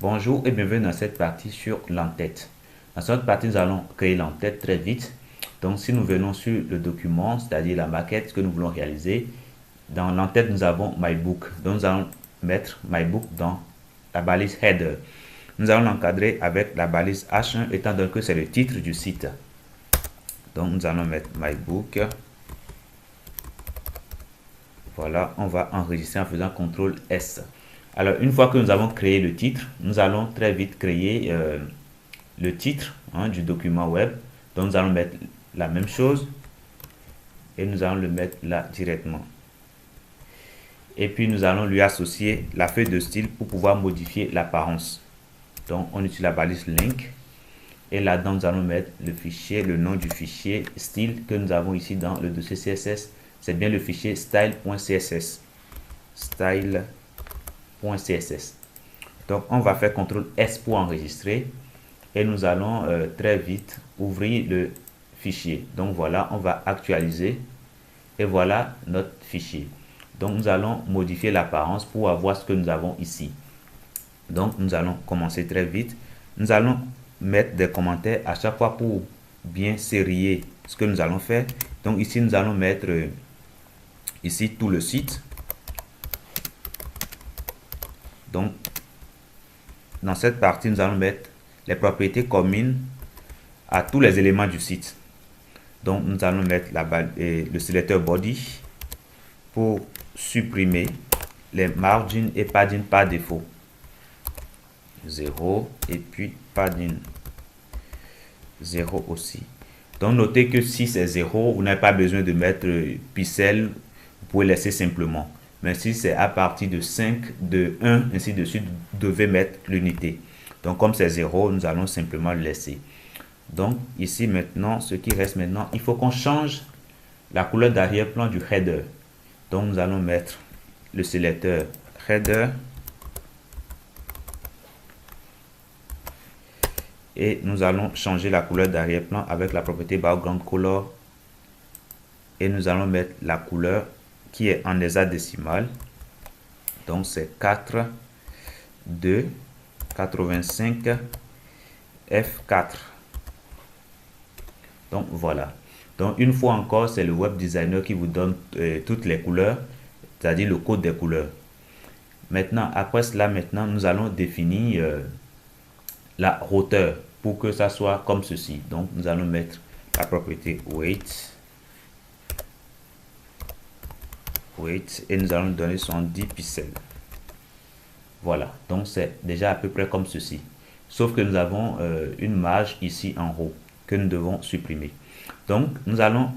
Bonjour et bienvenue dans cette partie sur l'entête. Dans cette partie, nous allons créer l'entête très vite. Donc, si nous venons sur le document, c'est-à-dire la maquette que nous voulons réaliser, dans l'entête, nous avons My Book. Donc, nous allons mettre My Book dans la balise Header. Nous allons l'encadrer avec la balise H1, étant donné que c'est le titre du site. Donc, nous allons mettre My Book. Voilà, on va enregistrer en faisant CTRL S. Alors, une fois que nous avons créé le titre, nous allons très vite créer le titre du document web. Donc, nous allons mettre la même chose et nous allons le mettre là directement. Et puis, nous allons lui associer la feuille de style pour pouvoir modifier l'apparence. Donc, on utilise la balise link et là-dedans, nous allons mettre le fichier, le nom du fichier style que nous avons ici dans le dossier CSS. C'est bien le fichier style.css. Style.css. Donc, on va faire CTRL S pour enregistrer et nous allons très vite ouvrir le fichier. Donc, voilà, on va actualiser et voilà notre fichier. Donc, nous allons modifier l'apparence pour avoir ce que nous avons ici. Donc, nous allons commencer très vite. Nous allons mettre des commentaires à chaque fois pour bien sérier ce que nous allons faire. Donc, ici, nous allons mettre ici tout le site. Donc, dans cette partie, nous allons mettre les propriétés communes à tous les éléments du site. Donc, nous allons mettre le sélecteur body pour supprimer les margins et padding par défaut. 0 et puis padding 0 aussi. Donc, notez que si c'est 0, vous n'avez pas besoin de mettre pixel, vous pouvez laisser simplement. Mais si c'est à partir de 5, de 1, ainsi de suite, vous devez mettre l'unité. Donc, comme c'est 0, nous allons simplement le laisser. Donc, ici maintenant, ce qui reste maintenant, il faut qu'on change la couleur d'arrière-plan du header. Donc, nous allons mettre le sélecteur header et nous allons changer la couleur d'arrière-plan avec la propriété background color et nous allons mettre la couleur qui est en hexadécimal. Donc, c'est 4, 2, 85, F4. Donc, voilà. Donc, une fois encore, c'est le web designer qui vous donne toutes les couleurs, c'est-à-dire le code des couleurs. Maintenant, après cela, nous allons définir la hauteur pour que ça soit comme ceci. Donc, nous allons mettre la propriété weight et nous allons donner 70 pixels. Voilà, donc c'est déjà à peu près comme ceci. Sauf que nous avons une marge ici en haut que nous devons supprimer. Donc, nous allons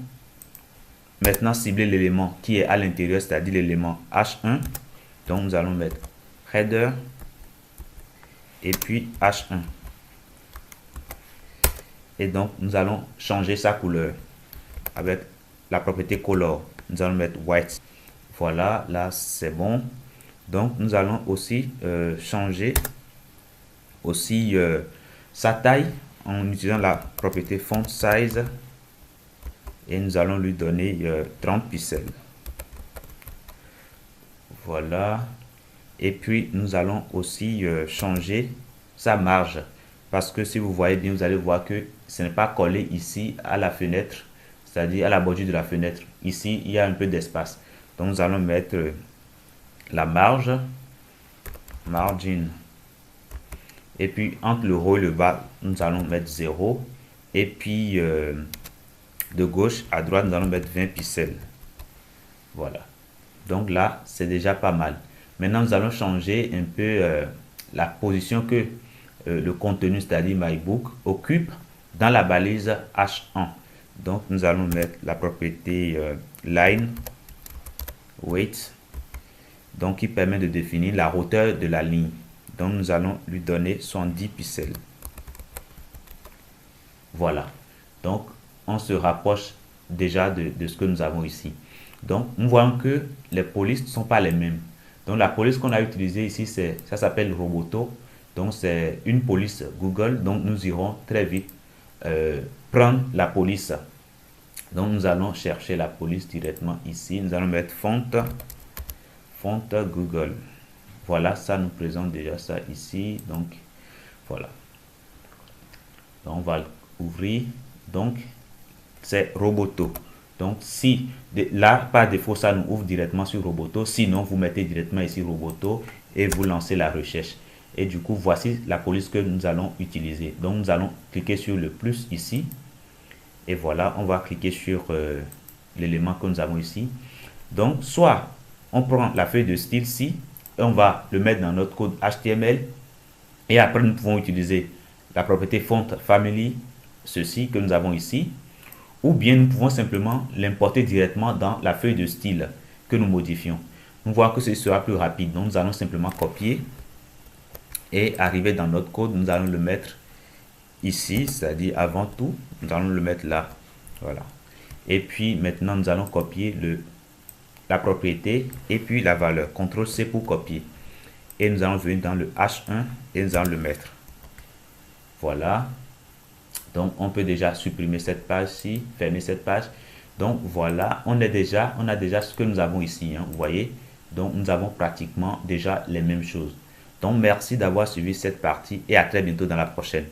maintenant cibler l'élément qui est à l'intérieur, c'est-à-dire l'élément H1. Donc, nous allons mettre header et puis H1. Et donc, nous allons changer sa couleur avec la propriété color. Nous allons mettre white. Voilà, là, c'est bon. Donc, nous allons aussi changer aussi sa taille en utilisant la propriété font size. Et nous allons lui donner 30 pixels. Voilà. Et puis, nous allons aussi changer sa marge. Parce que si vous voyez bien, vous allez voir que ce n'est pas collé ici à la fenêtre, c'est-à-dire à la bordure de la fenêtre. Ici, il y a un peu d'espace. Donc, nous allons mettre la marge, margin. Et puis, entre le haut et le bas, nous allons mettre 0. Et puis, de gauche à droite, nous allons mettre 20 pixels. Voilà. Donc là, c'est déjà pas mal. Maintenant, nous allons changer un peu la position que le contenu, c'est-à-dire MyBook, occupe dans la balise H1. Donc, nous allons mettre la propriété line weight, donc qui permet de définir la hauteur de la ligne. Donc, nous allons lui donner 70 pixels. Voilà. Donc, on se rapproche déjà de ce que nous avons ici. Donc, nous voyons que les polices ne sont pas les mêmes. Donc, la police qu'on a utilisée ici, ça s'appelle Roboto. Donc, c'est une police Google. Donc, nous irons très vite prendre la police. Donc, nous allons chercher la police directement ici. Nous allons mettre font Google. voilà, ça nous présente déjà ça ici. Donc, voilà. Donc, on va ouvrir. Donc, c'est Roboto. Donc, si là, par défaut, ça nous ouvre directement sur Roboto. Sinon, vous mettez directement ici Roboto et vous lancez la recherche. Et du coup, voici la police que nous allons utiliser. Donc, nous allons cliquer sur le plus ici. Et voilà, on va cliquer sur l'élément que nous avons ici. Donc, soit on prend la feuille de style ici, et on va le mettre dans notre code HTML. Et après, nous pouvons utiliser la propriété font family, ceci que nous avons ici. Ou bien nous pouvons simplement l'importer directement dans la feuille de style que nous modifions. Nous voyons que ce sera plus rapide. Donc, nous allons simplement copier et arriver dans notre code. Nous allons le mettre ici, c'est-à-dire avant tout, nous allons le mettre là. Voilà. Et puis maintenant, nous allons copier la propriété et puis la valeur. CTRL-C pour copier. Et nous allons venir dans le H1 et nous allons le mettre. Voilà. Donc, on peut déjà supprimer cette page-ci, fermer cette page. Donc, voilà, on a déjà ce que nous avons ici, hein, vous voyez. Donc, nous avons pratiquement déjà les mêmes choses. Donc, merci d'avoir suivi cette partie et à très bientôt dans la prochaine.